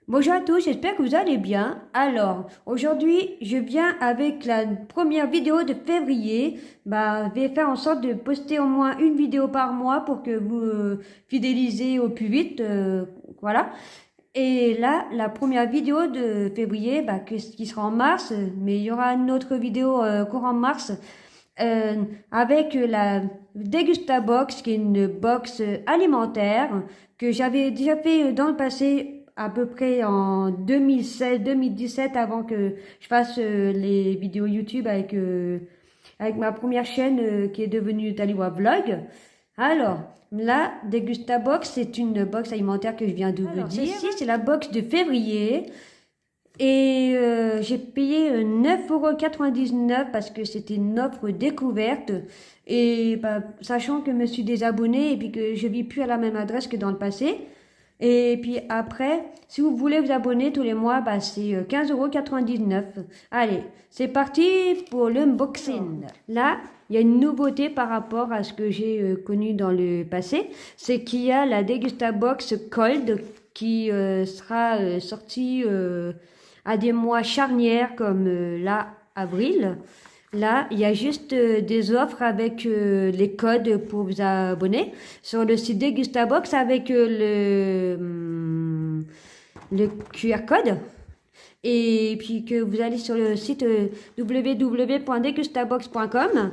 Bonjour à tous, j'espère que vous allez bien. Alors, aujourd'hui, je viens avec la première vidéo de février. Je vais faire en sorte de poster au moins une vidéo par mois pour que vous fidélisez au plus vite. Voilà. Et là, la première vidéo de février, qui sera en mars, mais il y aura une autre vidéo courant mars avec la Degusta Box, qui est une box alimentaire que j'avais déjà fait dans le passé à peu près en 2016-2017 avant que je fasse les vidéos YouTube avec ma première chaîne qui est devenue Taliwa Vlog. Alors, la Degusta Box, c'est une box alimentaire que je viens de vous dire. Ceci, c'est la box de février. Et j'ai payé 9,99 € parce que c'était une offre découverte. Et sachant que je me suis désabonnée et puis que je vis plus à la même adresse que dans le passé. Et puis après, si vous voulez vous abonner tous les mois, c'est 15,99 €. Allez, c'est parti pour l'unboxing. Là, il y a une nouveauté par rapport à ce que j'ai connu dans le passé. C'est qu'il y a la Degusta Box Cold qui sera sortie à des mois charnières comme là, avril. Là, il y a juste des offres avec les codes pour vous abonner sur le site Degustabox avec le QR code. Et puis que vous allez sur le site www.degustabox.com.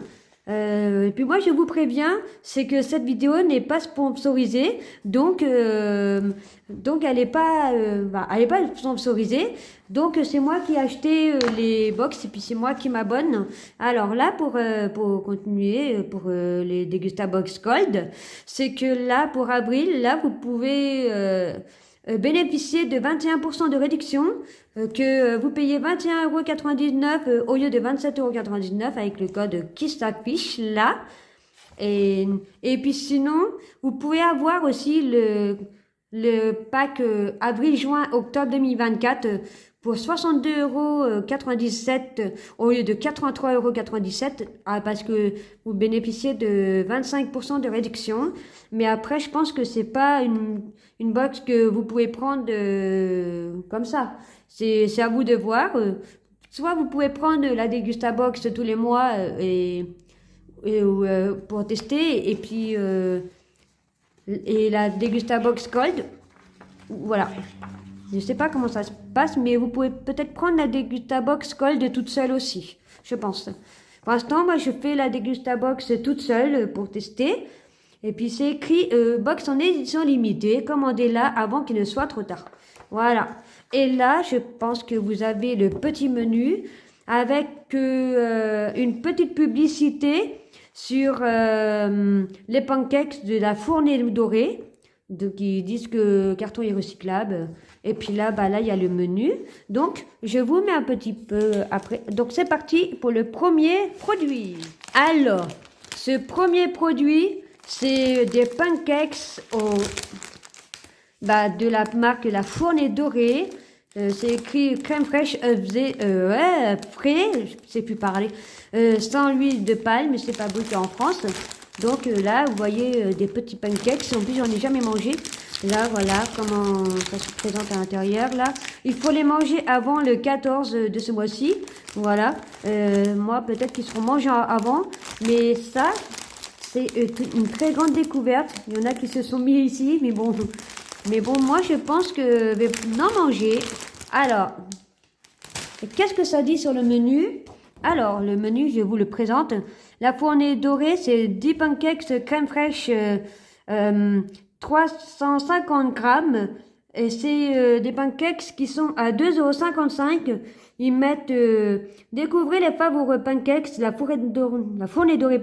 Et puis moi je vous préviens, c'est que cette vidéo n'est pas sponsorisée, donc elle est pas sponsorisée, donc c'est moi qui ai acheté les box et puis c'est moi qui m'abonne. Alors là pour continuer pour les Degusta Box Gold, c'est que là pour avril, là vous pouvez bénéficier de 21% de réduction, que vous payez 21,99 € au lieu de 27,99 € avec le code qui s'affiche là. Et puis sinon, vous pouvez avoir aussi le pack avril, juin, octobre 2024 pour 62,97 € au lieu de 83,97 € parce que vous bénéficiez de 25% de réduction. Mais après, je pense que c'est pas une box que vous pouvez prendre comme ça. C'est à vous de voir. Soit vous pouvez prendre la Degusta Box tous les mois pour tester et puis et la Degusta Box Gold. Voilà. Je sais pas comment ça se passe, mais vous pouvez peut-être prendre la Degusta Box Gold toute seule aussi, je pense. Pour l'instant, moi, je fais la Degusta Box toute seule pour tester. Et puis, c'est écrit box en édition limitée. Commandez-la avant qu'il ne soit trop tard. Voilà. Et là, je pense que vous avez le petit menu avec une petite publicité sur les pancakes de la Fournée Dorée. Qui disent que le carton est recyclable. Et puis là, il y a le menu. Donc, je vous mets un petit peu après. Donc, c'est parti pour le premier produit. Alors, ce premier produit, c'est des pancakes de la marque La Fournée Dorée. C'est écrit crème fraîche frais, je sais plus parler, sans huile de palme, c'est fabriqué en France. Donc là, vous voyez des petits pancakes. En plus, j'en ai jamais mangé. Là, voilà comment ça se présente à l'intérieur. Là, il faut les manger avant le 14 de ce mois-ci. Voilà. Moi, peut-être qu'ils seront mangés avant. Mais ça, c'est une très grande découverte. Il y en a qui se sont mis ici. Mais bon, moi, je pense que je vais en manger. Alors, qu'est-ce que ça dit sur le menu? Alors, le menu, je vous le présente. La Fournée Dorée, c'est 10 pancakes crème fraîche, 350 grammes. Et c'est des pancakes qui sont à 2,55 €. Ils mettent découvrez les favoris pancakes, la Fournée Dorée,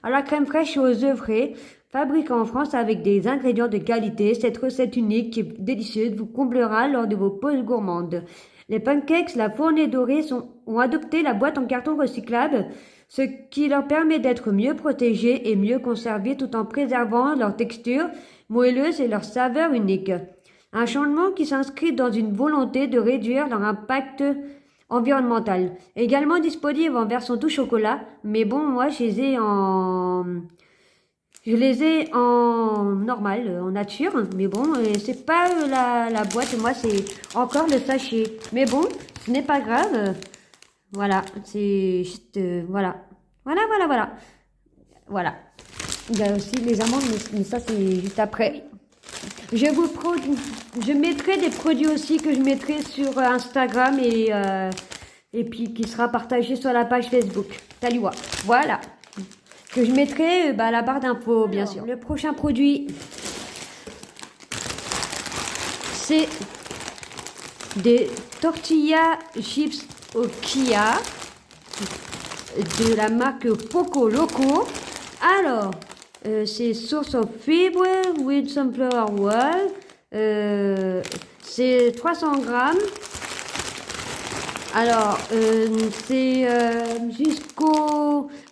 à la crème fraîche et aux œufs frais. Fabriquée en France avec des ingrédients de qualité, cette recette unique et délicieuse vous comblera lors de vos pauses gourmandes. Les pancakes, la Fournée Dorée ont adopté la boîte en carton recyclable, ce qui leur permet d'être mieux protégés et mieux conservés tout en préservant leur texture moelleuse et leur saveur unique. Un changement qui s'inscrit dans une volonté de réduire leur impact environnemental. Également disponible en version tout chocolat, mais bon, moi, je Je les ai en normal, en nature, mais bon, c'est pas la boîte, moi c'est encore le sachet. Mais bon, ce n'est pas grave. Voilà, c'est juste, voilà. Voilà. Voilà. Il y a aussi les amandes, mais ça c'est juste après. Je mettrai des produits aussi que je mettrai sur Instagram et puis qui sera partagé sur la page Facebook. Taliwa. Voilà. Que je mettrai à la barre d'infos, bien sûr. Le prochain produit, c'est des tortillas chips au Kia de la marque Poco Loco. Alors, c'est source of fibre with sunflower oil. C'est 300 grammes. Alors, c'est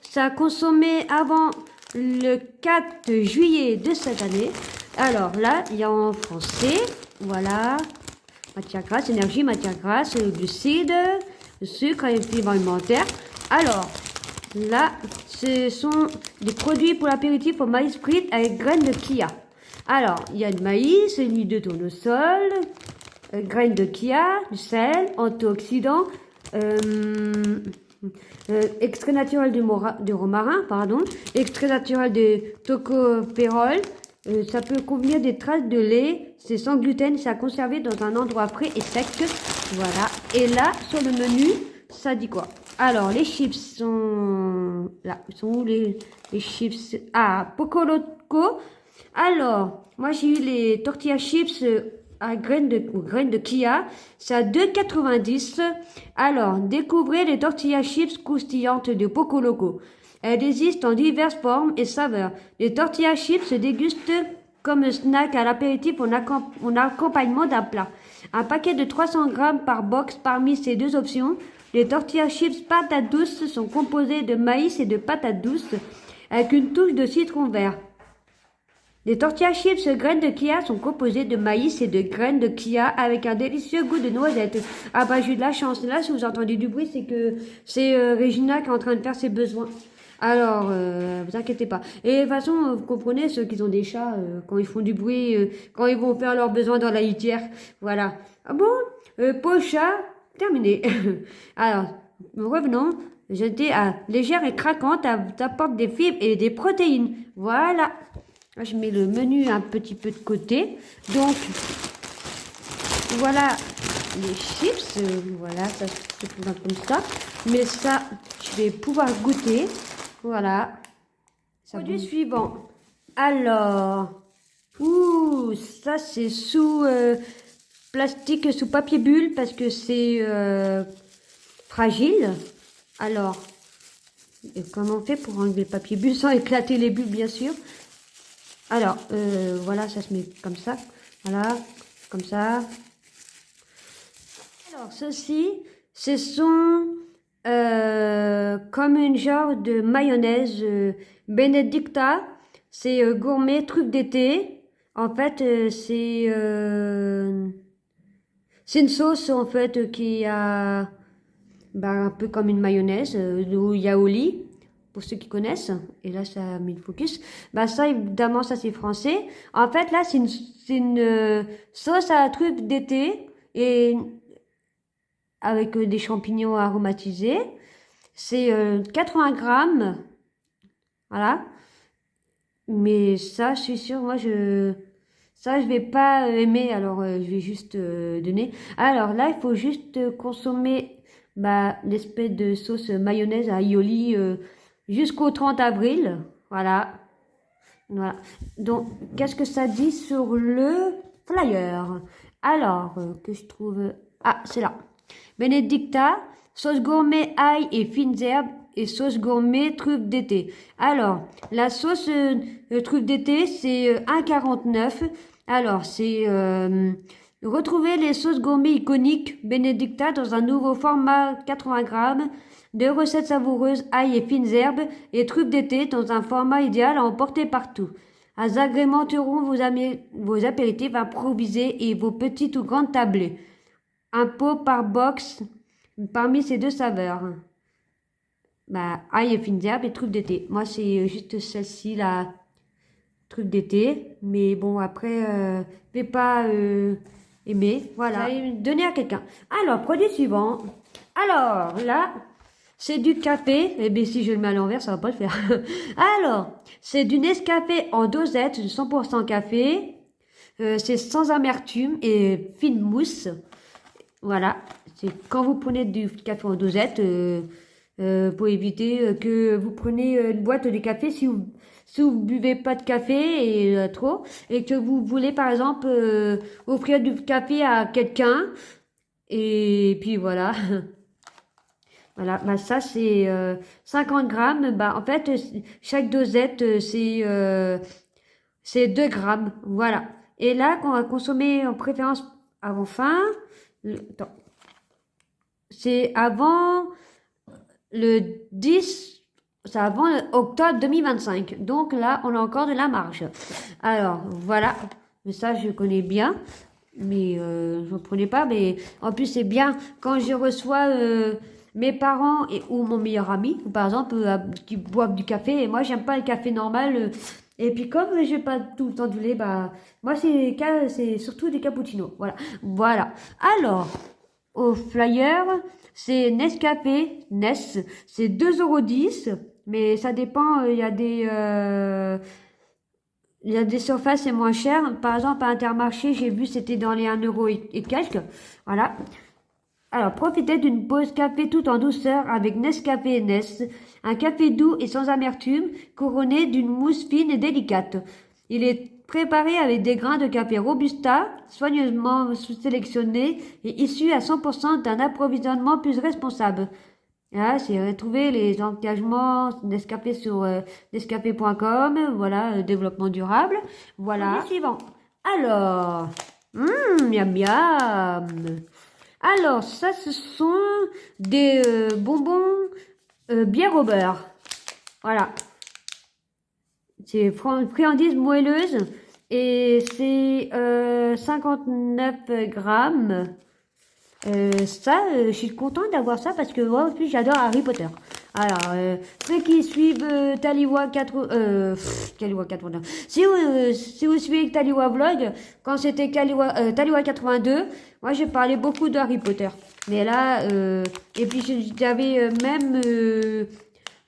ça a consommé avant le 4 juillet de cette année. Alors là, il y a en français, voilà, matière grasse, énergie, matière grasse, glucides, sucre et fibres alimentaires. Alors, là, ce sont des produits pour l'apéritif au maïs frites avec graines de chia. Alors, il y a du maïs, l'huile de tournesol, graines de chia, du sel, antioxydants, extrait naturel de romarin, pardon, extrait naturel de tocopherol. Ça peut contenir des traces de lait, c'est sans gluten, c'est à conserver dans un endroit frais et sec. Voilà. Et là, sur le menu, ça dit quoi? Alors, les chips sont là. Ils sont où les chips? Ah, Poco Loco. Alors, moi j'ai eu les tortilla chips à graines de Kia, c'est à 2,90 €. Alors, découvrez les tortillas chips croustillantes de Poco Loco. Elles existent en diverses formes et saveurs. Les tortillas chips se dégustent comme snack à l'apéritif en accompagnement d'un plat. Un paquet de 300 grammes par box parmi ces deux options. Les tortillas chips patates douces sont composées de maïs et de patates douces avec une touche de citron vert. Les tortillas chips graines de Kia sont composées de maïs et de graines de Kia avec un délicieux goût de noisette. Ah bah j'ai eu de la chance. Là, si vous entendez du bruit, c'est que c'est Regina qui est en train de faire ses besoins. Alors, vous inquiétez pas. Et de toute façon, vous comprenez, ceux qui ont des chats, quand ils font du bruit, quand ils vont faire leurs besoins dans la litière. Voilà. Ah bon Pour chat, terminé. Alors, revenons. J'étais légère et craquante, t'apporte des fibres et des protéines. Voilà. Là, je mets le menu un petit peu de côté. Donc, voilà les chips. Voilà, ça se présente comme ça. Mais ça, je vais pouvoir goûter. Voilà. Produit suivant. Alors, ça c'est sous plastique, sous papier bulle parce que c'est fragile. Alors, comment on fait pour enlever le papier bulle sans éclater les bulles, bien sûr. Alors, voilà, ça se met comme ça. Voilà, comme ça. Alors, ceci, ce sont comme une genre de mayonnaise Benedicta. C'est gourmet, truc d'été. En fait, c'est une sauce, en fait, qui a un peu comme une mayonnaise, ou yaourt. Pour ceux qui connaissent, et là ça a mis le focus, ça évidemment ça c'est français. En fait là c'est une sauce à truc d'été et avec des champignons aromatisés. C'est 80 grammes, voilà. Mais ça je suis sûre, moi je vais pas aimer, alors je vais juste donner. Alors là il faut juste consommer l'espèce de sauce mayonnaise à aioli jusqu'au 30 avril, voilà. Donc, qu'est-ce que ça dit sur le flyer? Alors, que je trouve... Ah, c'est là. Benedicta, sauce gourmet ail et fines herbes et sauce gourmet truffe d'été. Alors, la sauce truffe d'été, c'est 1,49 €. Alors, c'est... retrouver les sauces gourmet iconiques Benedicta dans un nouveau format 80 grammes. 2 recettes savoureuses, ail et fines herbes et truffes d'été dans un format idéal à emporter partout. Elles agrémenteront vos apéritifs improvisés et vos petites ou grandes tablées. Un pot par box parmi ces deux saveurs. Ail et fines herbes et truffes d'été. Moi, c'est juste celle-ci là. truc d'été. Mais bon, après, je vais pas aimer. Voilà, et donner à quelqu'un. Alors, produit suivant. Alors, là, c'est du café. Eh bien, si je le mets à l'envers, ça va pas le faire. Alors, c'est du Nescafé en dosette, 100% café. C'est sans amertume et fine mousse. Voilà. C'est quand vous prenez du café en dosette, pour éviter que vous preniez une boîte de café si vous buvez pas de café et trop et que vous voulez par exemple offrir du café à quelqu'un et puis voilà. Voilà, bah ça c'est 50 grammes. Bah en fait, chaque dosette c'est 2 grammes. Voilà. Et là, qu'on va consommer en préférence avant fin. Attends. C'est avant le 10, c'est avant octobre 2025. Donc là, on a encore de la marge. Alors, voilà. Mais ça, je connais bien. Mais je ne prenais pas. Mais en plus, c'est bien quand je reçois mes parents ou mon meilleur ami, par exemple, qui boivent du café. Et moi, j'aime pas le café normal. Et puis, comme j'ai pas tout le temps du lait, bah, moi, c'est surtout des cappuccinos. Voilà. Voilà. Alors, au flyer, c'est Nescafé, c'est 2,10 €, mais ça dépend, il y a des surfaces, c'est moins cher. Par exemple, à Intermarché, j'ai vu, c'était dans les 1 € et quelques. Voilà. Alors, profitez d'une pause café tout en douceur avec Nescafé Ness, un café doux et sans amertume, couronné d'une mousse fine et délicate. Il est préparé avec des grains de café Robusta, soigneusement sélectionnés et issus à 100% d'un approvisionnement plus responsable. Là, c'est retrouver les engagements Nescafé sur nescafé.com, voilà, développement durable. Voilà. Suivant. Alors, miam miam. Alors, ça, ce sont des bonbons bière au beurre. Voilà. C'est friandise moelleuse et c'est 59 grammes. Je suis contente d'avoir ça parce que moi, en plus, j'adore Harry Potter. Alors, ceux qui suivent Taliwa 4, Taliwa 89. Si vous suivez Taliwa Vlog, quand c'était Taliwa 82, moi, j'ai parlé beaucoup de Harry Potter. Mais là, et puis j'avais même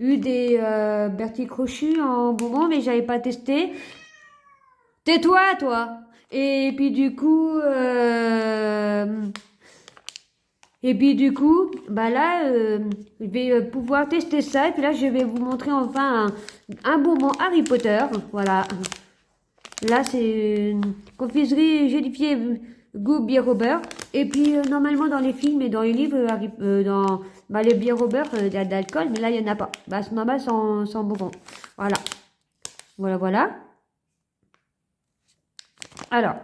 eu des Bertie Crochu en bonbon, mais j'avais pas testé. Tais-toi, toi! Et puis du coup, bah là, je vais pouvoir tester ça. Et puis là, je vais vous montrer enfin un bonbon Harry Potter. Voilà. Là, c'est une confiserie gélifiée goût bière au beurre. Et puis, normalement, dans les films et dans les livres, dans les bières au beurre, il y a d'alcool. Mais là, il n'y en a pas. Bah, c'est normal, sans bonbon. Voilà. Voilà, voilà. Alors,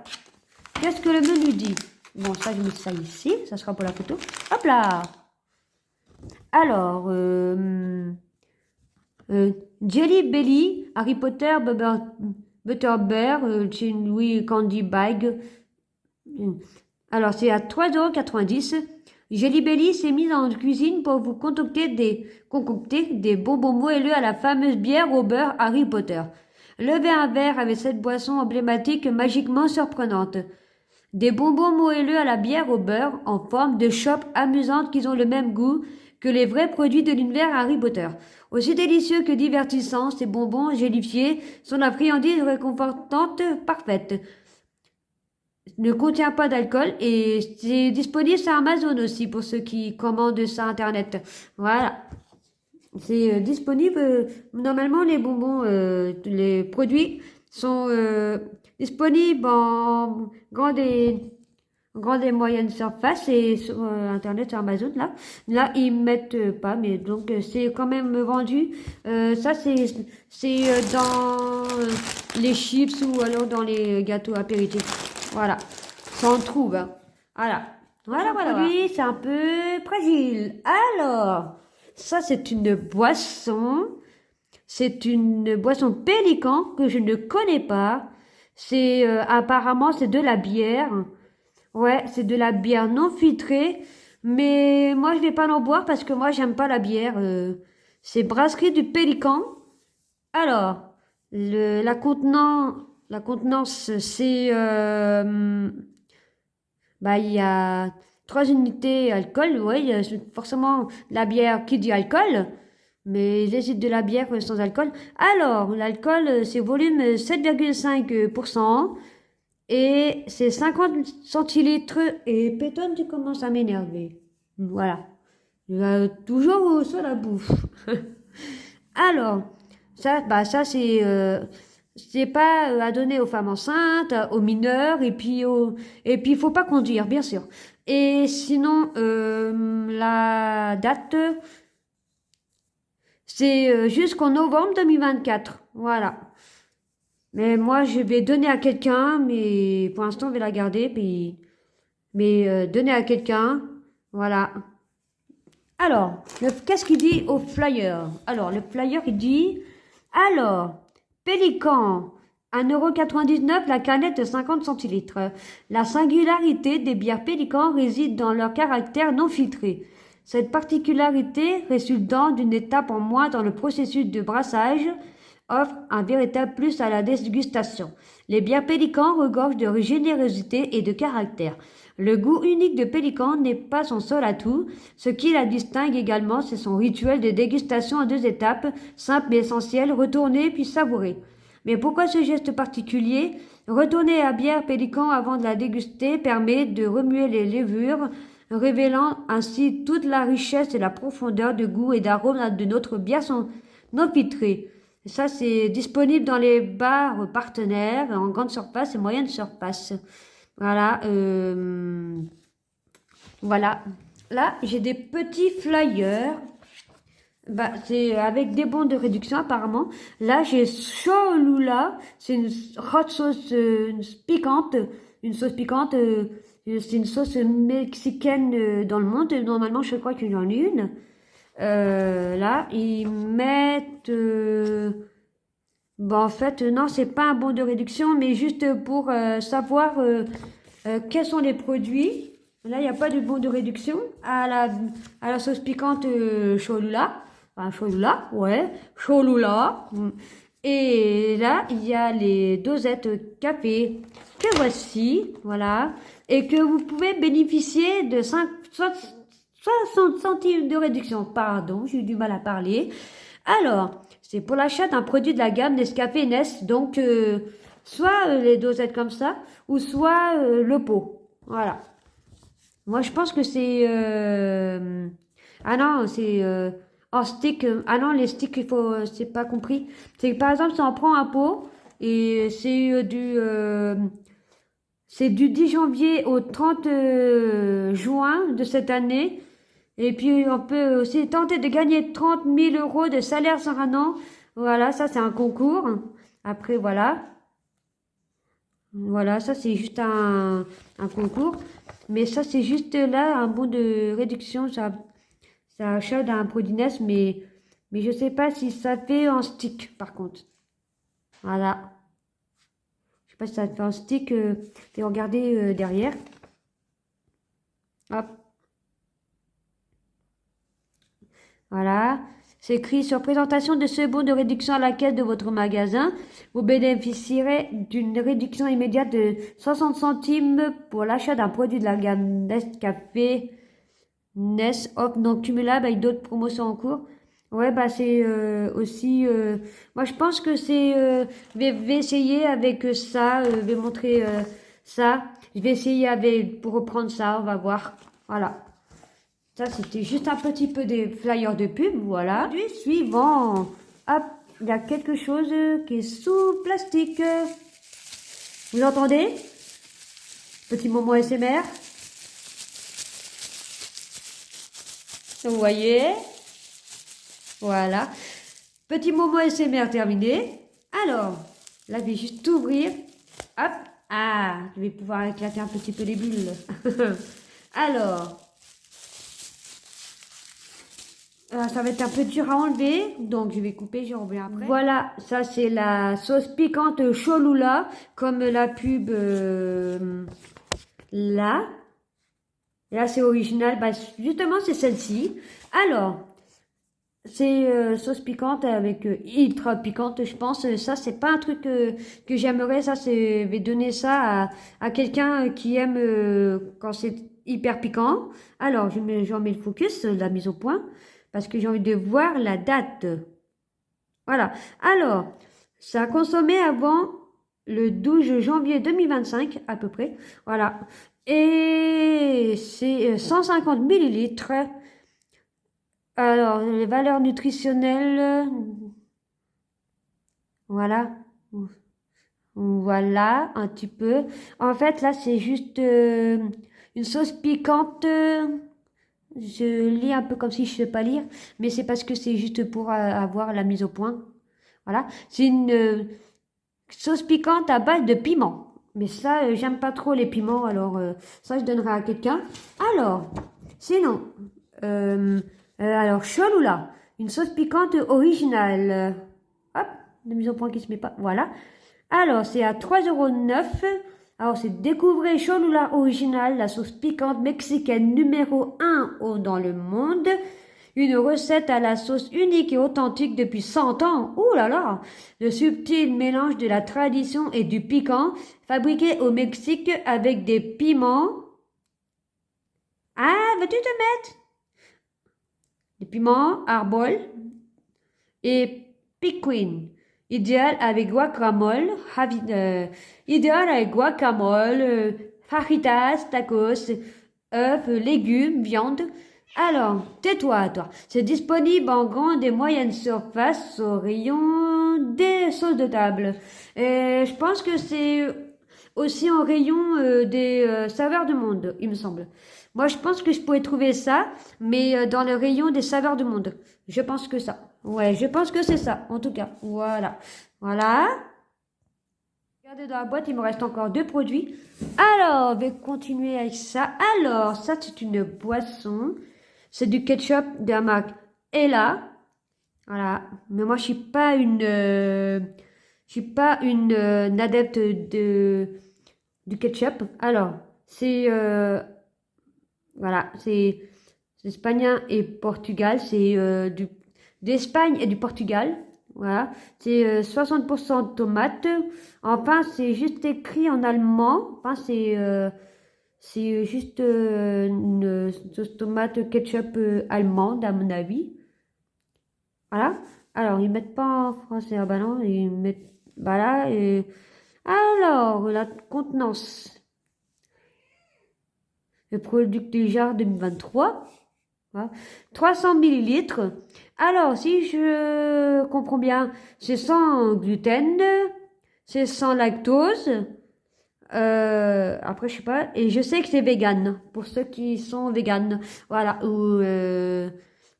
qu'est-ce que le menu dit? Bon, ça, je mets ça ici. Ça sera pour la photo. Hop là! Alors, Jelly Belly, Harry Potter, Butterbear, Louis Candy Bag. Alors, c'est à 3,90 €. Jelly Belly s'est mise en cuisine pour vous concocter des bonbons moelleux à la fameuse bière au beurre Harry Potter. Levez un verre avec cette boisson emblématique magiquement surprenante. Des bonbons moelleux à la bière au beurre en forme de chope amusante qui ont le même goût que les vrais produits de l'univers Harry Potter. Aussi délicieux que divertissants, ces bonbons gélifiés sont la friandise réconfortante parfaite. Ne contient pas d'alcool et c'est disponible sur Amazon aussi pour ceux qui commandent sur Internet. Voilà. C'est disponible. Normalement, les bonbons, les produits sont disponibles en grande et moyenne surface et sur Internet, sur Amazon, là. Là, ils mettent pas, mais donc c'est quand même vendu. Ça, c'est dans les chips ou alors dans les gâteaux apéritifs. Voilà. Ça on trouve, hein. Voilà. Voilà. Lui, c'est un peu fragile. Alors, ça, c'est une boisson. C'est une boisson pélican que je ne connais pas. C'est apparemment c'est de la bière. Ouais, c'est de la bière non filtrée. Mais moi, je vais pas en boire parce que moi, j'aime pas la bière. C'est Brasserie du Pélican. Alors, La contenance, c'est... bah, il y a 3 unités alcool, ouais, il y a forcément la bière qui dit alcool, mais j'hésite de la bière sans alcool. Alors, l'alcool, c'est volume 7,5%. Et c'est 50 centilitres. Et pétonne, tu commences à m'énerver. Voilà. Toujours sur la bouffe. Alors, ça c'est pas à donner aux femmes enceintes, aux mineurs, et puis il faut pas conduire, bien sûr. Et sinon, la date, c'est jusqu'en novembre 2024. Voilà. Mais moi, je vais donner à quelqu'un, mais pour l'instant, je vais la garder, puis, mais donner à quelqu'un, voilà. Alors, qu'est-ce qu'il dit au flyer? Alors, le flyer, il dit, alors, Pélican, 1,99 € la canette de 50 centilitres. La singularité des bières Pélican réside dans leur caractère non filtré. Cette particularité résultant d'une étape en moins dans le processus de brassage offre un véritable plus à la dégustation. Les bières Pélican regorgent de générosité et de caractère. Le goût unique de Pélican n'est pas son seul atout. Ce qui la distingue également, c'est son rituel de dégustation en 2 étapes, simple mais essentiel, retourner puis savourer. Mais pourquoi ce geste particulier? Retourner à bière Pélican avant de la déguster permet de remuer les levures, révélant ainsi toute la richesse et la profondeur de goût et d'arôme de notre bière non filtrée. Ça, c'est disponible dans les bars partenaires, en grande surface et moyenne surface. Voilà. Voilà. Là, j'ai des petits flyers. Bah, c'est avec des bons de réduction apparemment. Là, j'ai Cholula. C'est une hot sauce piquante. Une sauce piquante. C'est une sauce mexicaine dans le monde. Normalement, je crois qu'il y en a une. Là, ils mettent... bon, en fait, non, c'est pas un bon de réduction, mais juste pour savoir quels sont les produits. Là, il n'y a pas de bon de réduction. À la sauce piquante Cholula. Enfin, Cholula, ouais. Cholula. Et là, il y a les dosettes café que voici. Voilà. Et que vous pouvez bénéficier de 60 centimes de réduction. Pardon, j'ai eu du mal à parler. Alors, c'est pour l'achat d'un produit de la gamme Nescafé Nest. Donc, soit les dosettes comme ça, ou soit le pot. Voilà. Moi, je pense que c'est... ah non, c'est en stick. Ah non, les sticks, il faut... c'est pas compris. C'est que, par exemple, si on prend un pot, et c'est du 10 janvier au 30 juin de cette année. Et puis, on peut aussi tenter de gagner 30 000 € de salaire sur un an. Voilà, ça, c'est un concours. Après, voilà. Voilà, ça, c'est juste un concours. Mais ça, c'est juste là, un bon de réduction. Ça achète un produit NES, mais je sais pas si ça fait en stick, par contre. Voilà. Je sais pas si ça fait en stick. Et regardez derrière. Hop. Voilà. C'est écrit sur présentation de ce bon de réduction à la caisse de votre magasin. Vous bénéficierez d'une réduction immédiate de 60 centimes pour l'achat d'un produit de la gamme Nescafé Nest offre non cumulable avec d'autres promotions en cours. Ouais, bah c'est aussi... moi, je pense que c'est... vais essayer avec ça. Je vais montrer ça. Je vais essayer pour reprendre ça. On va voir. Voilà. Ça, c'était juste un petit peu des flyers de pub, voilà. Produit suivant. Hop, il y a quelque chose qui est sous plastique. Vous entendez? Petit moment SMR. Vous voyez? Voilà. Petit moment SMR terminé. Alors, là, je vais juste ouvrir. Hop. Ah, je vais pouvoir éclater un petit peu les bulles. Alors... ça va être un peu dur à enlever, donc je vais couper, je reviens après. Voilà, ça c'est la sauce piquante Cholula, comme la pub là. Là c'est original, bah, justement c'est celle-ci. Alors, c'est sauce piquante avec ultra piquante, je pense. Ça, c'est pas un truc que j'aimerais. Ça, c'est vais donner ça à quelqu'un qui aime quand c'est hyper piquant. Alors, j'en mets le focus, la mise au point, parce que j'ai envie de voir la date. Voilà. Alors, ça a consommé avant le 12 janvier 2025, à peu près. Voilà. Et c'est 150 millilitres. Alors, les valeurs nutritionnelles, voilà. Voilà, un petit peu. En fait, là, c'est juste une sauce piquante. Je lis un peu comme si je ne sais pas lire, mais c'est parce que c'est juste pour avoir la mise au point. Voilà. C'est une sauce piquante à base de piment. Mais ça, j'aime pas trop les piments, alors ça, je donnerai à quelqu'un. Alors, sinon, alors, Cholula, une sauce piquante originale. Hop, la mise au point qui se met pas. Voilà. Alors, c'est à 3,9 €. Alors, c'est découvrez Cholula original, la sauce piquante mexicaine numéro 1 dans le monde. Une recette à la sauce unique et authentique depuis 100 ans. Ouh là là! Le subtil mélange de la tradition et du piquant, fabriqué au Mexique avec des piments. Ah, vas-tu te mettre? Des piments, arbol et piquin. Idéal avec guacamole, fajitas, tacos, œufs, légumes, viande. Alors, tais-toi, toi. C'est disponible en grande et moyenne surface au rayon des sauces de table. Et je pense que c'est aussi en rayon des saveurs du monde, il me semble. Moi, je pense que je pourrais trouver ça, mais dans le rayon des saveurs du monde. Je pense que ça. Ouais, je pense que c'est ça, en tout cas. Voilà. Voilà. Regardez dans la boîte, il me reste encore 2 produits. Alors, je vais continuer avec ça. Alors, ça, c'est une boisson. C'est du ketchup de la marque Ella. Voilà. Mais moi, je suis pas une adepte du ketchup. Alors, c'est voilà, c'est Espagne et Portugal. C'est d'Espagne et du Portugal. Voilà, c'est 60% de tomates. Enfin, c'est juste écrit en allemand. Enfin, c'est juste une sauce tomate ketchup allemande, à mon avis. Voilà. Alors, ils mettent pas en français. Ah bah non, ils mettent. Voilà. Et... Alors, la contenance. Le produit du genre 2023. Voilà. 300 millilitres. Alors, si je comprends bien, c'est sans gluten, c'est sans lactose. Après, je sais pas. Et je sais que c'est vegan, pour ceux qui sont vegan. Voilà. Ou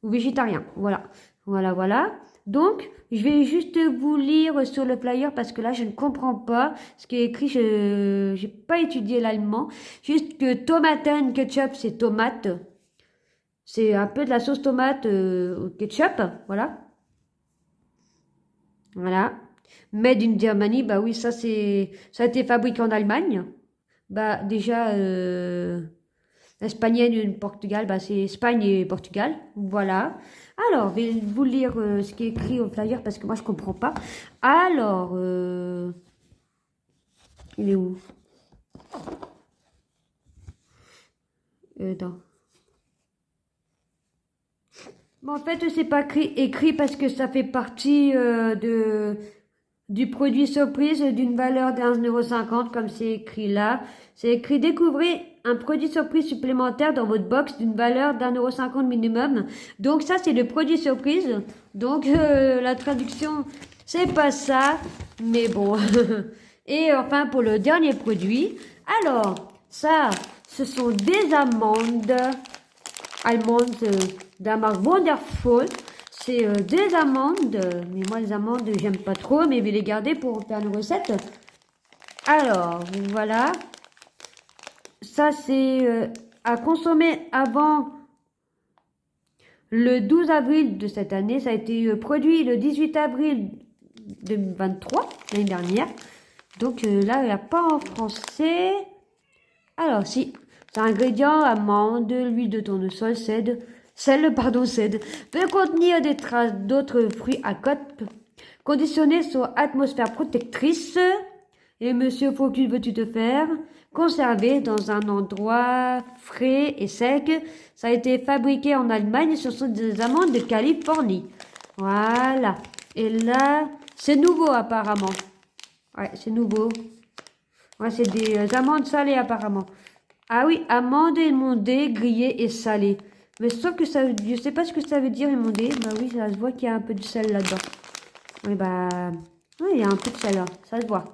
végétariens. Voilà. Voilà, voilà. Donc, je vais juste vous lire sur le flyer parce que là, je ne comprends pas ce qui est écrit. Je n'ai pas étudié l'allemand. Juste que tomaten ketchup, c'est tomate. C'est un peu de la sauce tomate au ketchup. Voilà. Voilà. Made in Germany, bah oui, ça a été fabriqué en Allemagne. Bah déjà, Espagne et le Portugal, bah c'est Espagne et Portugal. Voilà. Alors, je vais vous lire ce qui est écrit au flyer parce que moi je comprends pas. Alors, il est où? Attends. Bon, en fait, c'est pas écrit parce que ça fait partie du produit surprise d'une valeur d'1,50 € comme c'est écrit là. C'est écrit découvrez un produit surprise supplémentaire dans votre box d'une valeur d'1,50 € minimum. Donc ça c'est le produit surprise. Donc la traduction c'est pas ça, mais bon. Et enfin pour le dernier produit, alors ça ce sont des amandes allemandes de la marque Wonderful. C'est des amandes, mais moi les amandes j'aime pas trop, mais je vais les garder pour faire une recette. Alors, voilà. Ça c'est à consommer avant le 12 avril de cette année. Ça a été produit le 18 avril 2023, l'année dernière. Donc là, il n'y a pas en français. Alors, si, c'est ingrédients, amandes, l'huile de tournesol, cèdre, Sel, pardon, cède, peut contenir des traces d'autres fruits à côte, conditionnés sur atmosphère protectrice. Et monsieur Focus, veux-tu te faire conserver dans un endroit frais et sec. Ça a été fabriqué en Allemagne, ce sont des amandes de Californie. Voilà. Et là, c'est nouveau apparemment. Ouais, c'est nouveau. Ouais, c'est des amandes salées apparemment. Ah oui, amandes émondées, grillées et salées. Mais sauf que ça, je sais pas ce que ça veut dire émondé. Bah oui, ça se voit qu'il y a un peu de sel là-dedans. Oui, bah, ouais, il y a un peu de sel là, ça se voit.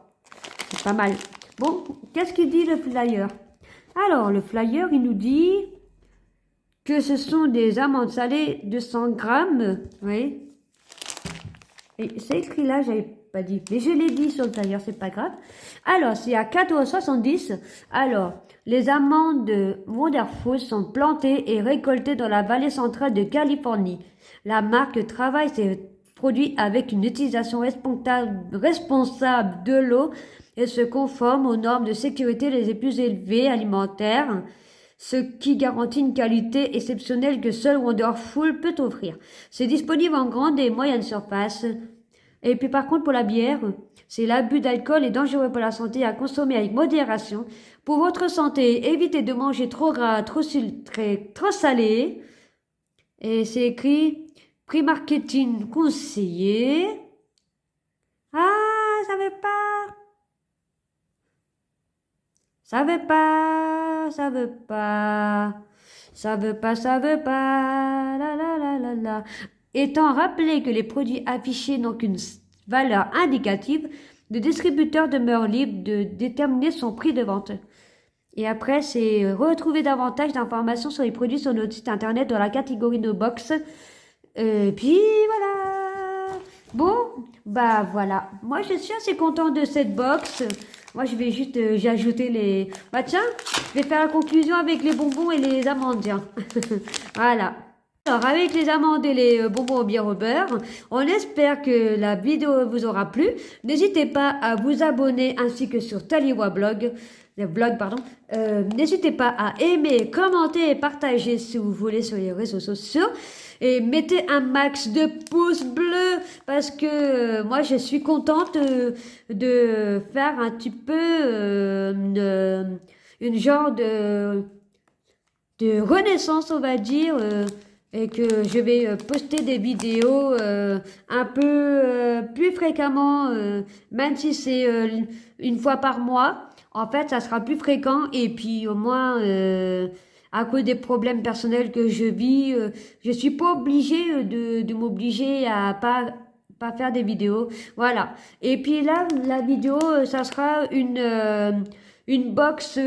C'est pas mal. Bon, qu'est-ce qu'il dit le flyer? Alors, le flyer, il nous dit que ce sont des amandes salées de 100 grammes. Oui. Et c'est écrit là, j'avais pas dit. Mais je l'ai dit sur le flyer, c'est pas grave. Alors, c'est à 4,70 €. Alors, les amandes Wonderful sont plantées et récoltées dans la vallée centrale de Californie. La marque travaille ses produits avec une utilisation responsable de l'eau et se conforme aux normes de sécurité les plus élevées alimentaires, ce qui garantit une qualité exceptionnelle que seul Wonderful peut offrir. C'est disponible en grande et moyenne surface. Et puis par contre pour la bière, c'est l'abus d'alcool est dangereux pour la santé à consommer avec modération. Pour votre santé, évitez de manger trop gras, trop sucré, trop salé. Et c'est écrit prix marketing conseillé. Ah, ça veut pas. Ça veut pas, ça veut pas, ça veut pas, ça veut pas, la la la la la. Étant rappelé que les produits affichés n'ont qu'une valeur indicative, le distributeur demeure libre de déterminer son prix de vente. Et après, c'est retrouver davantage d'informations sur les produits sur notre site internet dans la catégorie No Box. Puis voilà. Bon, bah voilà. Moi, je suis assez content de cette box. Moi, je vais juste, j'ai ajouté les... Bah tiens, je vais faire la conclusion avec les bonbons et les amandes, tiens. Voilà. Alors, avec les amandes et les bonbons au bière au beurre, on espère que la vidéo vous aura plu. N'hésitez pas à vous abonner ainsi que sur Taliwa Blog. N'hésitez pas à aimer, commenter et partager si vous voulez sur les réseaux sociaux. Et mettez un max de pouces bleus parce que moi je suis contente de faire un petit peu une genre de renaissance, on va dire, et que je vais poster des vidéos un peu plus fréquemment, même si c'est une fois par mois. En fait, ça sera plus fréquent et puis au moins, à cause des problèmes personnels que je vis, je suis pas obligée de m'obliger à pas faire des vidéos. Voilà. Et puis là, la vidéo, ça sera une box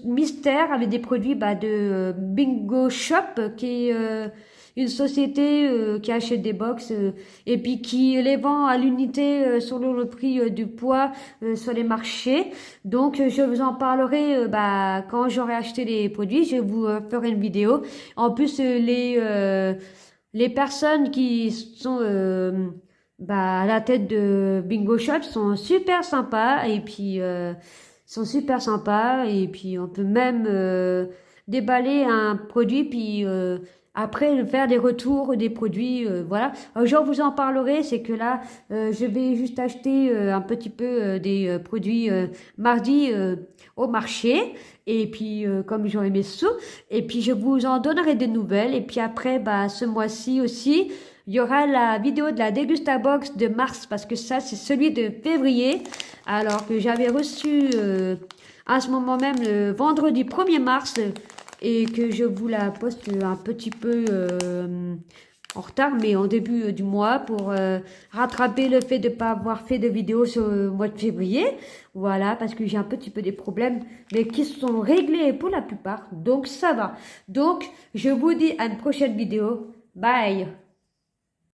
mystère avec des produits de Bingo Shop qui est une société qui achète des box et puis qui les vend à l'unité selon le prix du poids sur les marchés. Donc je vous en parlerai quand j'aurai acheté les produits, je vous ferai une vidéo. En plus les personnes qui sont à la tête de Bingo Shop sont super sympas et puis on peut même déballer un produit puis après faire des retours des produits voilà. Je vous en parlerai, c'est que là je vais juste acheter un petit peu des produits mardi au marché et puis comme j'aurai mes sous et puis je vous en donnerai des nouvelles et puis après ce mois-ci aussi il y aura la vidéo de la Dégustabox de mars parce que ça c'est celui de février alors que j'avais reçu à ce moment même le vendredi 1er mars et que je vous la poste un petit peu en retard mais en début du mois pour rattraper le fait de ne pas avoir fait de vidéo sur le mois de février. Voilà, parce que j'ai un petit peu des problèmes mais qui sont réglés pour la plupart, donc ça va. Donc je vous dis à une prochaine vidéo. Bye.